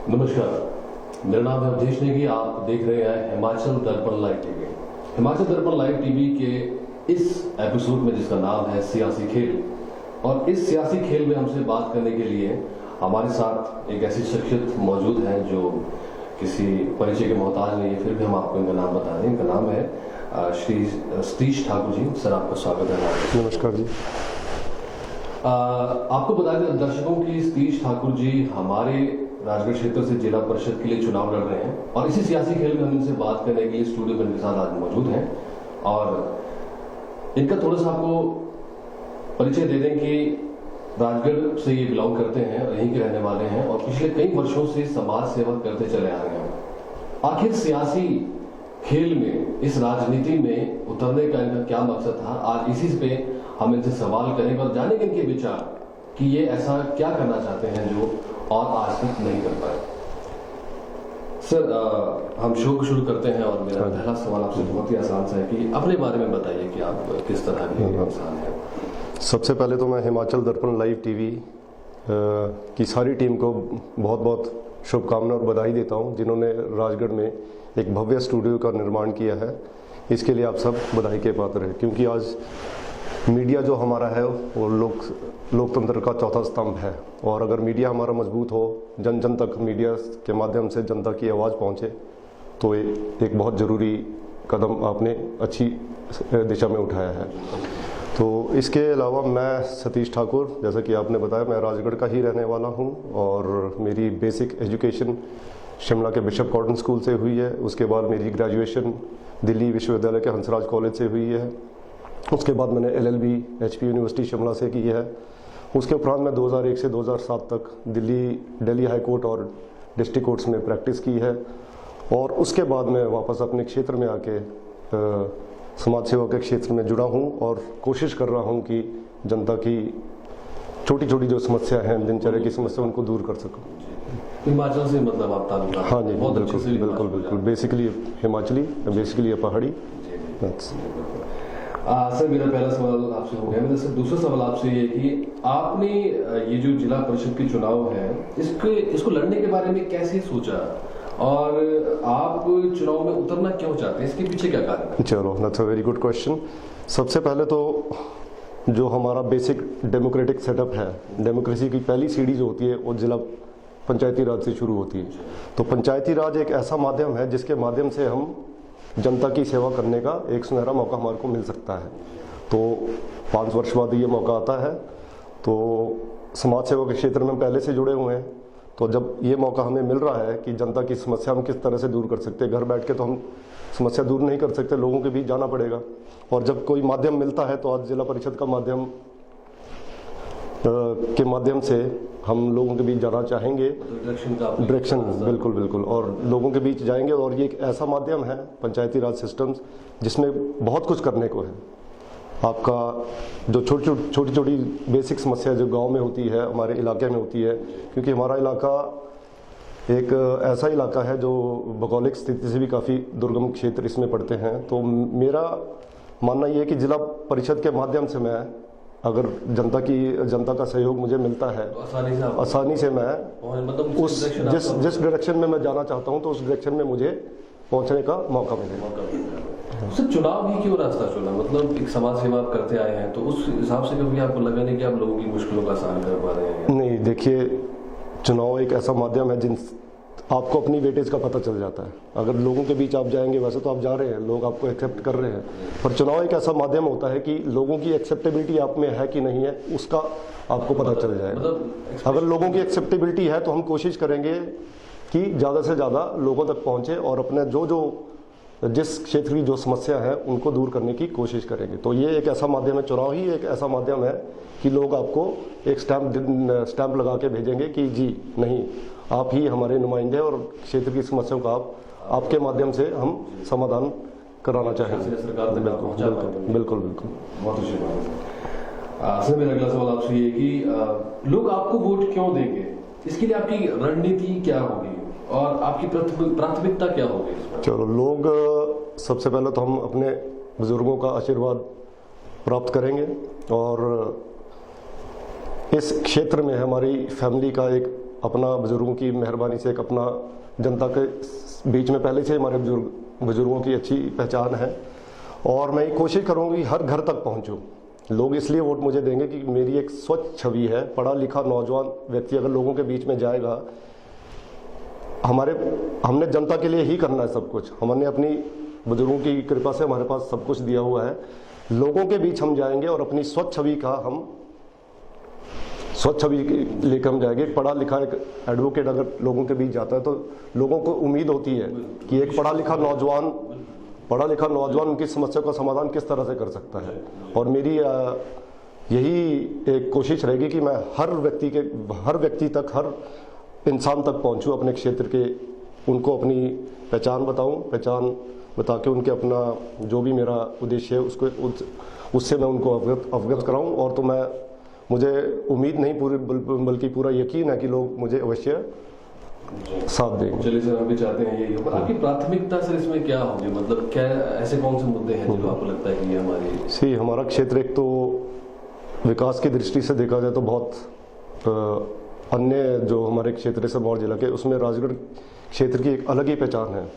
नमस्कार, मेरा नाम है अवधेश नेगी। आप देख रहे हैं हिमाचल दर्पण लाइव टीवी। हिमाचल दर्पण लाइव टीवी के इस एपिसोड में जिसका नाम है सियासी खेल, और इस सियासी खेल में हमसे बात करने के लिए हमारे साथ एक ऐसी शख्सियत मौजूद है जो किसी परिचय के मोहताज नहीं है, फिर भी हम आपको इनका नाम बता दें। इनका नाम है श्री सतीश ठाकुर जी। सर, आपका स्वागत है। नमस्कार जी। आपको बता दें दर्शकों की, सतीश ठाकुर जी हमारे राजगढ़ क्षेत्र से जिला परिषद के लिए चुनाव लड़ रहे हैं, और इसी सियासी खेल में हम इनसे बात करने के लिए स्टूडियो में इनके साथ आज मौजूद हैं। और इनका थोड़ा सा आपको परिचय दे दें कि राजगढ़ से ये बिलोंग करते हैं और यहीं के रहने वाले हैं, और पिछले कई वर्षों से समाज सेवा करते चले आ रहे हैं। आखिर सियासी खेल में, इस राजनीति में उतरने का इनका क्या मकसद था, आज इसी पे हम इनसे सवाल करेंगे और जानेंगे इनके विचार कि ये ऐसा क्या करना चाहते हैं जो और आज तक नहीं कर पाए। सर, हम शो को शुरू करते हैं, और मेरा पहला सवाल आपसे बहुत ही आसान सा है कि अपने बारे में बताइए कि आप किस तरह के इंसान हैं। सबसे पहले तो मैं हिमाचल दर्पण लाइव टीवी की सारी टीम को बहुत बहुत शुभकामनाएं और बधाई देता हूं, जिन्होंने राजगढ़ में एक भव्य स्टूडियो का निर्माण किया है। इसके लिए आप सब बधाई के पात्र हैं, क्योंकि आज मीडिया जो हमारा है वो लोकतंत्र का चौथा स्तंभ है, और अगर मीडिया हमारा मजबूत हो, जन जन तक मीडिया के माध्यम से जनता की आवाज़ पहुंचे, तो एक बहुत ज़रूरी कदम आपने अच्छी दिशा में उठाया है। तो इसके अलावा मैं सतीश ठाकुर, जैसा कि आपने बताया, मैं राजगढ़ का ही रहने वाला हूं, और मेरी बेसिक एजुकेशन शिमला के बिशप कॉटन स्कूल से हुई है। उसके बाद मेरी ग्रेजुएशन दिल्ली विश्वविद्यालय के हंसराज कॉलेज से हुई है। उसके बाद मैंने LLB HP यूनिवर्सिटी शिमला से की है। उसके उपरांत मैं 2001 से 2007 तक दिल्ली हाई कोर्ट और डिस्ट्रिक्ट कोर्ट्स में प्रैक्टिस की है, और उसके बाद मैं वापस अपने क्षेत्र में आके समाज सेवा के क्षेत्र में जुड़ा हूं, और कोशिश कर रहा हूं कि जनता की छोटी छोटी जो समस्या हैं, दिनचर्या की समस्या, उनको दूर कर सकूं। हिमाचल से मतलब आप ताल्लुक? हाँ जी, बिल्कुल बेसिकली हिमाचली, बेसिकली पहाड़ी। सर, मेरा पहला सवाल आपसे हो गया। मेरा सर दूसरा सवाल आपसे ये कि आपने ये जो जिला परिषद के चुनाव है, इसको लड़ने के बारे में कैसे सोचा, और आप चुनाव में उतरना क्यों चाहते हैं, इसके पीछे क्या कारण है? चलो, that's a very good question. सबसे पहले तो जो हमारा बेसिक डेमोक्रेटिक सेटअप है, डेमोक्रेसी की पहली सीढ़ी जो होती है वो जिला पंचायती राज से शुरू होती है। तो पंचायती राज एक ऐसा माध्यम है जिसके माध्यम से हम जनता की सेवा करने का एक सुनहरा मौका हमारे को मिल सकता है। तो 5 वर्ष बाद ये मौका आता है। तो समाज सेवा के क्षेत्र में हम पहले से जुड़े हुए हैं, तो जब ये मौका हमें मिल रहा है कि जनता की समस्या हम किस तरह से दूर कर सकते हैं, घर बैठ के तो हम समस्या दूर नहीं कर सकते, लोगों के बीच जाना पड़ेगा। और जब कोई माध्यम मिलता है, तो आज जिला परिषद का माध्यम के माध्यम से हम लोगों के बीच जाना चाहेंगे। डायरेक्शन बिल्कुल, और लोगों के बीच जाएंगे। और ये एक ऐसा माध्यम है, पंचायती राज सिस्टम्स, जिसमें बहुत कुछ करने को है। आपका जो छोटी छोटी बेसिक समस्या जो गांव में होती है, हमारे इलाके में होती है, क्योंकि हमारा इलाका एक ऐसा इलाका है जो भौगोलिक स्थिति से भी काफ़ी दुर्गम क्षेत्र इसमें पड़ते हैं। तो मेरा मानना ये है कि जिला परिषद के माध्यम से मैं, अगर जनता का सहयोग मुझे मिलता है, तो आसानी से मैं मतलब उस जिस डायरेक्शन में मैं जाना चाहता हूं, तो उस डायरेक्शन में मुझे पहुंचने का मौका मिलेगा। सर, चुनाव ही क्यों रास्ता चुना? मतलब एक समाज सेवा आप करते आए हैं, तो उस हिसाब से कभी आपको लगा नहीं कि आप लोगों की मुश्किलों का आसान कर पा रहे हैं? नहीं, देखिए, चुनाव एक ऐसा माध्यम है जिन आपको अपनी वेटेज का पता चल जाता है। अगर लोगों के बीच आप जाएंगे, वैसे तो आप जा रहे हैं, लोग आपको एक्सेप्ट कर रहे हैं, पर चुनाव एक ऐसा माध्यम होता है कि लोगों की एक्सेप्टेबिलिटी आप में है कि नहीं है, उसका आपको पता चल जाएगा। अगर लोगों की एक्सेप्टेबिलिटी है, तो हम कोशिश करेंगे कि ज़्यादा से ज़्यादा लोगों तक पहुँचे, और अपने जिस क्षेत्र की जो समस्या है उनको दूर करने की कोशिश करेंगे। तो ये एक ऐसा माध्यम है, चुनाव ही एक ऐसा माध्यम है कि लोग आपको एक स्टैंप लगा के भेजेंगे कि जी नहीं, आप ही हमारे नुमाइंदे, और क्षेत्र की समस्याओं का आपके माध्यम से हम समाधान कराना चाहेंगे। बिल्कुल। बहुत अच्छी बात है। सर, मेरा अगला सवाल आपसे ये कि लोग आपको वोट क्यों देंगे, इसके लिए आपकी रणनीति क्या होगी, और आपकी प्राथमिकता क्या होगी? चलो, लोग सबसे पहले तो हम अपने बुजुर्गों का आशीर्वाद प्राप्त करेंगे, और इस क्षेत्र में हमारी फैमिली का एक अपना बुजुर्गों की मेहरबानी से एक अपना जनता के बीच में पहले से हमारे बुजुर्गों की अच्छी पहचान है, और मैं कोशिश करूँगी कि हर घर तक पहुँचूँ। लोग इसलिए वोट मुझे देंगे कि मेरी एक स्वच्छ छवि है। पढ़ा लिखा नौजवान व्यक्ति अगर लोगों के बीच में जाएगा, हमने जनता के लिए ही करना है सब कुछ। हमने अपनी बुजुर्गों की कृपा से हमारे पास सब कुछ दिया हुआ है। लोगों के बीच हम जाएंगे और अपनी स्वच्छ छवि लेकर हम जाएंगे। पढ़ा लिखा एक एडवोकेट अगर लोगों के बीच जाता है तो लोगों को उम्मीद होती है कि एक पढ़ा लिखा नौजवान उनकी समस्या का समाधान किस तरह से कर सकता है। और मेरी यही एक कोशिश रहेगी कि मैं हर व्यक्ति तक, हर इंसान तक पहुंचूं, अपने क्षेत्र के उनको अपनी पहचान बता के उनके अपना जो भी मेरा उद्देश्य है उससे मैं उनको अवगत कराऊं। और तो मुझे उम्मीद नहीं बल्कि पूरा यकीन है कि लोग मुझे अवश्य साथ देंगे। चलिए सर, हम भी चाहते हैं यही हो। आपकी प्राथमिकता सर इसमें क्या होगी, मतलब क्या ऐसे कौन से मुद्दे हैं जो आपको लगता है कि ये हमारा क्षेत्र एक तो विकास की दृष्टि से देखा जाए तो बहुत अन्य जो हमारे क्षेत्र से सिरमौर जिला के, उसमें राजगढ़ क्षेत्र की एक अलग ही पहचान है।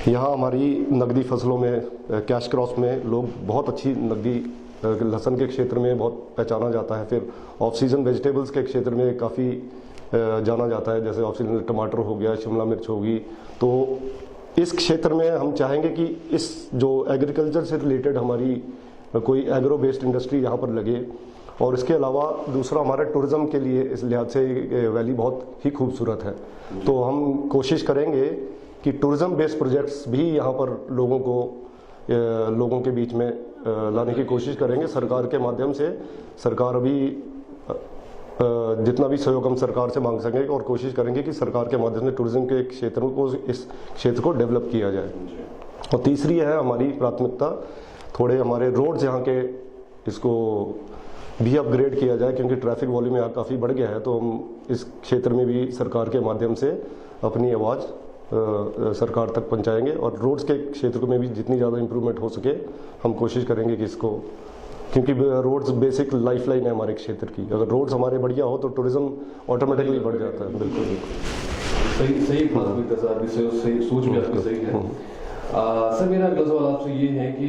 यहाँ हमारी नकदी फसलों में, कैश क्रॉप्स में लोग बहुत अच्छी नकदी, लहसुन के क्षेत्र में बहुत पहचाना जाता है। फिर ऑफ सीजन वेजिटेबल्स के क्षेत्र में काफ़ी जाना जाता है, जैसे ऑफ सीजन टमाटर हो गया, शिमला मिर्च होगी। तो इस क्षेत्र में हम चाहेंगे कि इस जो एग्रीकल्चर से रिलेटेड हमारी कोई एग्रो बेस्ड इंडस्ट्री यहाँ पर लगे। और इसके अलावा दूसरा, हमारे टूरिज़्म के लिए इस लिहाज से वैली बहुत ही खूबसूरत है। तो हम कोशिश करेंगे कि टूरिज़्म बेस्ड प्रोजेक्ट्स भी यहाँ पर लोगों के बीच में लाने की कोशिश करेंगे सरकार के माध्यम से। सरकार अभी जितना भी सहयोग हम सरकार से मांग सकेंगे और कोशिश करेंगे कि सरकार के माध्यम से टूरिज़्म के क्षेत्र को, इस क्षेत्र को डेवलप किया जाए। और तीसरी है हमारी प्राथमिकता, थोड़े हमारे रोड्स यहाँ के, इसको भी अपग्रेड किया जाए, क्योंकि ट्रैफिक वॉल्यूम यहाँ काफ़ी बढ़ गया है। तो हम इस क्षेत्र में भी सरकार के माध्यम से अपनी आवाज़ सरकार तक पहुँचाएंगे। और रोड्स के क्षेत्र में भी जितनी ज़्यादा इम्प्रूवमेंट हो सके हम कोशिश करेंगे कि इसको, क्योंकि रोड्स बेसिक लाइफलाइन है हमारे क्षेत्र की। अगर रोड्स हमारे बढ़िया हो तो टूरिज्म ऑटोमेटिकली बढ़ जाता है। बिल्कुल सही प्राथमिकता सर, आपकी सोच भी आपकी सही है। सर, मेरा अगला सवाल आपसे ये है कि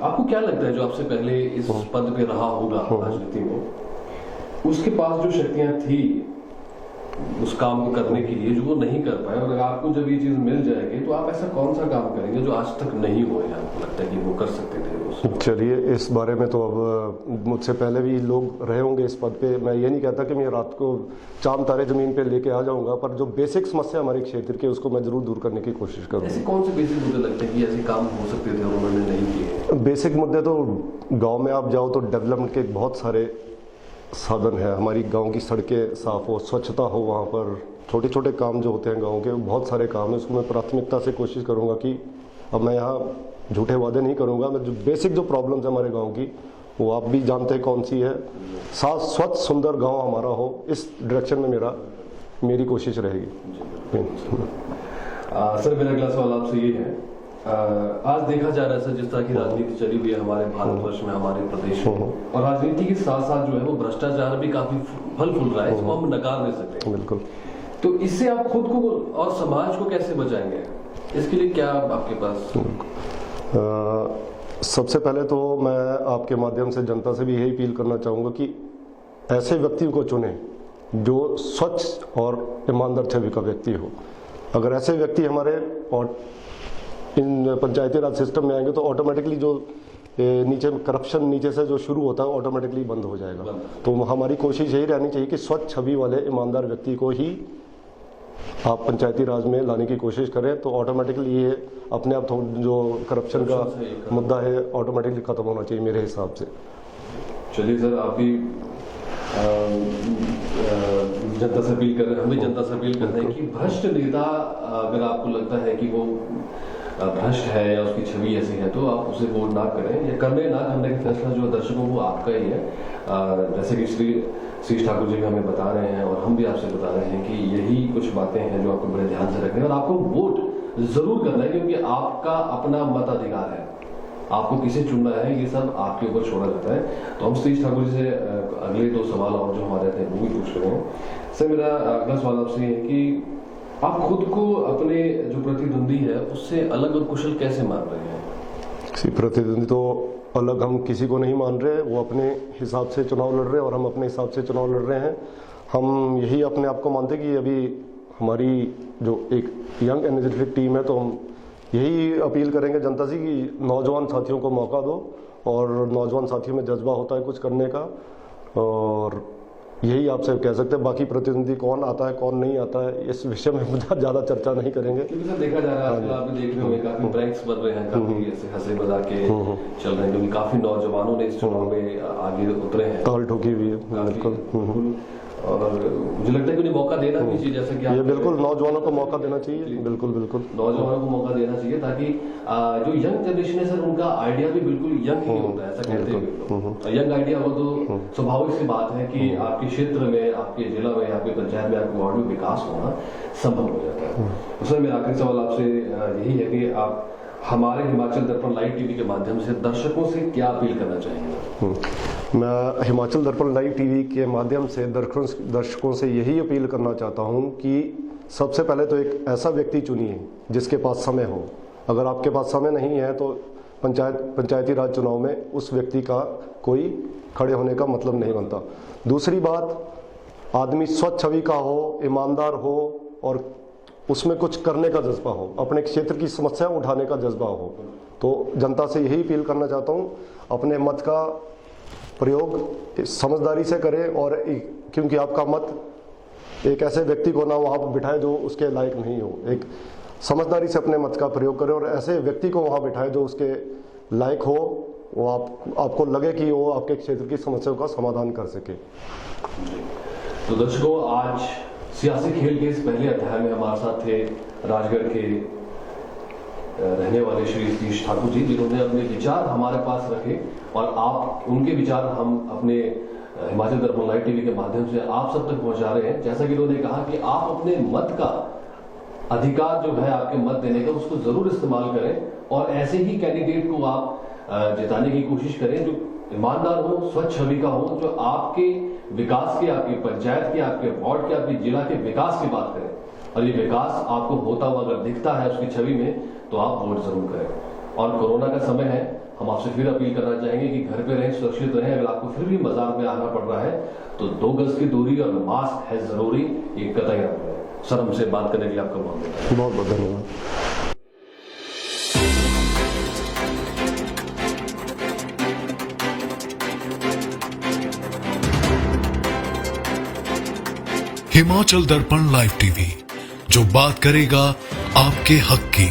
आपको क्या लगता है जो आपसे पहले इस पद पे रहा होगा राजनीति में, उसके पास जो शक्तियां थी उस काम को करने के लिए जो वो नहीं कर पाए, और अगर आपको जब ये चीज मिल जाएगी तो आप ऐसा कौन सा काम करेंगे जो आज तक नहीं हुआ है, आपको लगता है कि वो कर सकते थे? चलिए, इस बारे में तो अब मुझसे पहले भी लोग रहे होंगे इस पद पे। मैं ये नहीं कहता कि मैं रात को चांद तारे जमीन पे लेके आ जाऊंगा, पर जो बेसिक समस्या हमारे क्षेत्र के उसको मैं जरूर दूर करने की कोशिश करूँगा। ऐसे कौन से बेसिक मुद्दे लगते हैं कि ऐसे काम हो सकते थे और उन्होंने नहीं किए? बेसिक मुद्दे तो गाँव में आप जाओ तो डेवलपमेंट के बहुत सारे साधन है। हमारी गाँव की सड़कें साफ हो, स्वच्छता हो, वहाँ पर छोटे छोटे काम जो होते हैं गाँव के, बहुत सारे काम है। उसको मैं प्राथमिकता से कोशिश करूँगा कि अब मैं यहाँ झूठे वादे नहीं करूँगा, मैं जो बेसिक जो प्रॉब्लम्स है हमारे गांव की, वो आप भी जानते हैं कौन सी है। साफ स्वच्छ सुंदर गांव हमारा हो, इस डायरेक्शन में मेरी कोशिश रहेगी। सर, मेरा अगला सवाल आपसे ये है, आज देखा जा रहा है सर, जिस तरह की राजनीति चली हुई है हमारे भारतवर्ष में, हमारे प्रदेश में, और राजनीति के साथ साथ जो है वो भ्रष्टाचार भी काफी फल फूल रहा है, इसको हम नकार नहीं सकते। बिल्कुल। तो इससे आप खुद को और समाज को कैसे बचाएंगे, इसके लिए क्या आपके पास? सबसे पहले तो मैं आपके माध्यम से जनता से भी यही अपील करना चाहूँगा कि ऐसे व्यक्ति को चुने जो स्वच्छ और ईमानदार छवि का व्यक्ति हो। अगर ऐसे व्यक्ति हमारे और इन पंचायती राज सिस्टम में आएंगे तो ऑटोमेटिकली जो नीचे करप्शन नीचे से जो शुरू होता है ऑटोमेटिकली बंद हो जाएगा। तो हमारी कोशिश यही रहनी चाहिए कि स्वच्छ छवि वाले ईमानदार व्यक्ति को ही आप पंचायती राज में लाने की कोशिश करें, तो ऑटोमेटिकली ये अपने आप जो करप्शन का मुद्दा है ऑटोमेटिकली खत्म होना चाहिए मेरे हिसाब से। चलिए सर, आप भी जनता से अपील कर रहे हैं, हम भी जनता से अपील करते हैं कि भ्रष्ट नेता अगर आपको लगता है कि वो भ्रष्ट है या उसकी छवि ऐसी है तो आप उसे वोट ना करें, या करने ना करने का फैसला जो दर्शकों वो आपका ही है। जैसे कि श्री ठाकुर जी हमें बता रहे हैं और हम भी आपसे बता रहे हैं कि यही कुछ बातें हैं जो आपको बड़े ध्यान से रखनी है, और आपको वोट जरूर करना है, क्योंकि आपका अपना मताधिकार है। आपको किसे चुनना है ये सब आपके ऊपर छोड़ा जाता है। तो हम श्री ठाकुर जी से अगले 2 सवाल और जो हमारे थे वो भी पूछ रहे हैं। सर मेरा अगला सवाल आपसे ये है कि आप खुद को अपने जो प्रतिद्वंदी है उससे अलग और कुशल कैसे मान रहे हैं? किसी प्रतिद्वंदी तो अलग हम किसी को नहीं मान रहे, वो अपने हिसाब से चुनाव लड़ रहे हैं और हम अपने हिसाब से चुनाव लड़ रहे हैं। हम यही अपने आप को मानते कि अभी हमारी जो एक यंग एनर्जेटिक टीम है, तो हम यही अपील करेंगे जनता से कि नौजवान साथियों को मौका दो, और नौजवान साथियों में जज्बा होता है कुछ करने का, और यही आपसे कह सकते हैं। बाकी प्रतिद्वंदी कौन आता है कौन नहीं आता है इस विषय में ज़्यादा चर्चा नहीं करेंगे। क्योंकि सर देखा जा रहा है आजकल आप भी देख रहे होंगे काफी प्रैंक्स बन रहे हैं, काफी ऐसे हंसे मजाक के चल रहे हैं, क्योंकि काफी नौजवानों ने इस चुनाव में आगे उतरे हैं, ताल ठोकी हुई है बिल्कुल। और मुझे लगता है कि उन्हें मौका देना भी चाहिए, जैसे कि ये बिल्कुल नौजवानों को मौका देना चाहिए, बिल्कुल बिल्कुल नौजवानों को मौका देना चाहिए, ताकि जो यंग जनरेशन है सर उनका आइडिया भी बिल्कुल यंग ही होता है, ऐसा कहते हैं। यंग आइडिया हो तो स्वाभाविक सी बात है कि आपके क्षेत्र में, आपके जिला में, आपके पंचायत में, आपके वार्ड में विकास होना संभव हो जाता है। तो सर मेरा आखिरी सवाल आपसे यही है कि आप हमारे हिमाचल दर्पण लाइव टीवी के माध्यम से दर्शकों से क्या अपील करना चाहेंगे? मैं हिमाचल दर्पण लाइव टीवी के माध्यम से दर्शकों से यही अपील करना चाहता हूं कि सबसे पहले तो एक ऐसा व्यक्ति चुनिए जिसके पास समय हो। अगर आपके पास समय नहीं है तो पंचायती राज चुनाव में उस व्यक्ति का कोई खड़े होने का मतलब नहीं बनता। दूसरी बात, आदमी स्वच्छ छवि का हो, ईमानदार हो, और उसमें कुछ करने का जज्बा हो, अपने क्षेत्र की समस्या उठाने का जज्बा हो। तो जनता से यही अपील करना चाहता हूँ, अपने मत का प्रयोग समझदारी से करें, और क्योंकि आपका मत एक ऐसे व्यक्ति को ना वहाँ पर बिठाए जो उसके लायक नहीं हो। एक समझदारी से अपने मत का प्रयोग करें और ऐसे व्यक्ति को वहाँ बिठाए जो उसके लायक हो, वो आपको लगे कि वो आपके क्षेत्र की समस्याओं का समाधान कर सके। तो दर्शकों, आज सियासी खेल के इस पहले अध्याय में हमारे साथ थे राजगढ़ के रहने वाले श्री सतीश ठाकुर जी, जिन्होंने अपने विचार हमारे पास रखे, और आप उनके विचार हम अपने हिमाचल दर्पण लाइव टीवी के माध्यम से आप सब तक पहुंचा रहे हैं। जैसा कि उन्होंने कहा कि आप अपने मत का अधिकार जो है आपके मत देने का, उसको जरूर इस्तेमाल करें, और ऐसे ही कैंडिडेट को आप जिताने की कोशिश करें जो ईमानदार हो, स्वच्छ छवि का हो, जो आपके विकास के, आपकी पंचायत के, आपके वार्ड के, आपके जिला के विकास की बात करें, और ये विकास आपको होता हुआ अगर दिखता है उसकी छवि में, तो आप वोट जरूर करें। और कोरोना का समय है, हम आपसे फिर अपील करना चाहेंगे कि घर पे रहें, सुरक्षित रहें। अगर आपको फिर भी बाजार में आना पड़ रहा है तो 2 गज की दूरी और मास्क है जरूरी, ये कतई ना करें। सर, हमसे बात करने के लिए आपका बहुत बहुत धन्यवाद। हिमाचल दर्पण लाइव टीवी, जो बात करेगा आपके हक की।